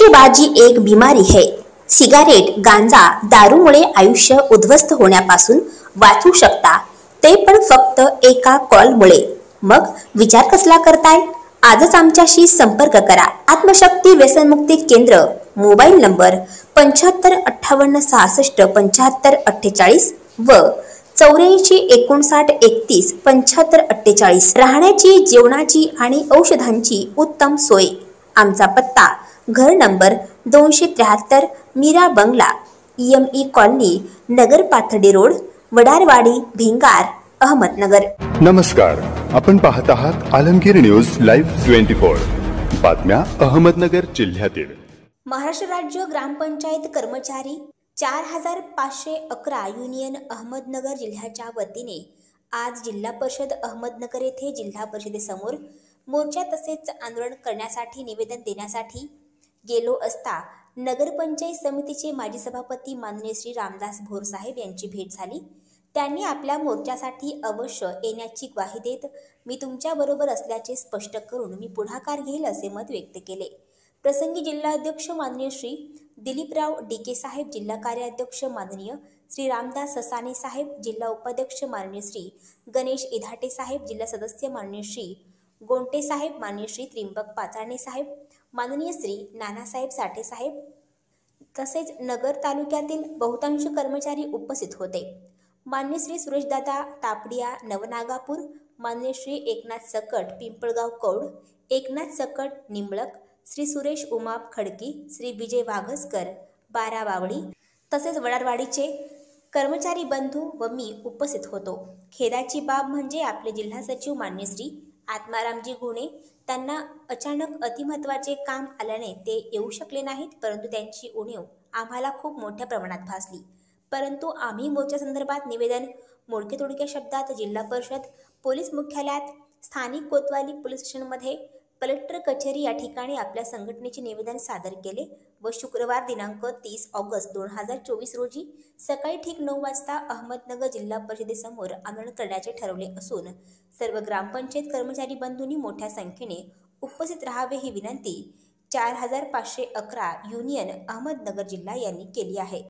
हुक्केबाजी एक बिमारी है। सिगारेट, गांजा, दारूमुळे आयुष्य उद्ध्वस्त होण्यापासून वाचू शकता, ते पण फक्त एका कॉलमुळे। मग विचार कसला करताय? आजच आमच्याशी संपर्क करा। आत्मशक्ती व्यसनमुक्ती केंद्र, मोबाईल नंबर 7558667548 व 84 59 31 75 48। राहण्याची, जेवणाची आणि औषधांची उत्तम सोय। आमचा पत्ता घर नंबर 273 मीरा बंगला, EME कॉलनी, नगर पाथर्डी रोड, वडारवाडी, भिंगार, अहमदनगर। नमस्कार, आपण पाहत आहात आलमगीर न्यूज लाईव्ह 24 बातम्या अहमदनगर जिल्ह्यातील। महाराष्ट्र राज्य ग्रामपंचायत कर्मचारी 4511 युनियन अहमदनगर जिल्ह्याच्या वतीने आज जिल्हा परिषद अहमदनगर येथे जिल्हा परिषदेसमोर मोर्चा तसेच आंदोलन करण्यासाठी निवेदन देण्यासाठी गेलो असता नगरपंचायत समितीचे माजी सभापती माननीय श्री रामदास भोर साहेब यांची भेट झाली। त्यांनी आपल्या मोर्चासाठी अवश्य येण्याची ग्वाही देत मी तुमच्या बरोबर असल्याचे स्पष्ट करून मी पुढाकार घेईल असे मत व्यक्त केले। प्रसंगी जिल्हाध्यक्ष माननीय श्री दिलीपराव डीके साहेब, जिल्हा कार्याध्यक्ष माननीय श्री रामदास ससाने साहेब, जिल्हा उपाध्यक्ष माननीय श्री गणेश इधाटे साहेब, जिल्हा सदस्य माननीय श्री गोंटे साहेब, माननीय श्री त्रिंबक पाचारणे साहेब, माननीय श्री नानासाहेब साठे साहेब तसेच नगर तालुक्यातील बहुतांश कर्मचारी उपस्थित होते। माननीय श्री सुरेशदादा तापडिया नवनागापूर, माननीय श्री एकनाथ सकट पिंपळगाव कौड, एकनाथ सकट निंबळक, श्री सुरेश उमाप खडकी, श्री विजय वाघसकर बाराबावडी तसेच वडारवाडीचे कर्मचारी बंधू व मी उपस्थित होतो। खेदाची बाब म्हणजे आपले जिल्हा सचिव माननीय श्री आत्मारामजी गुणे त्यांना अचानक अतिमहत्वाचे काम आल्याने ते येऊ शकले नाहीत, परंतु त्यांची उणीव आम्हाला खूप मोठ्या प्रमाणात भासली। परंतु आम्ही मोर्चा संदर्भात निवेदन मोडके तोडक्या शब्दात जिल्हा परिषद पोलीस मुख्यालयात, स्थानिक कोतवाली पोलीस स्टेशनमध्ये, कलेक्टर कचेरी या ठिकाणी आपल्या संघटनेचे निवेदन सादर केले व शुक्रवार दिनांक 30 ऑगस्ट 2024 रोजी सकाळी ठीक 9 वाजता अहमदनगर जिल्हा परिषदेसमोर आंदोलन करण्याचे ठरवले असून सर्व ग्रामपंचायत कर्मचारी बंधूंनी मोठ्या संख्येने उपस्थित राहावे ही विनंती 4511 युनियन अहमदनगर जिल्हा यांनी केली आहे।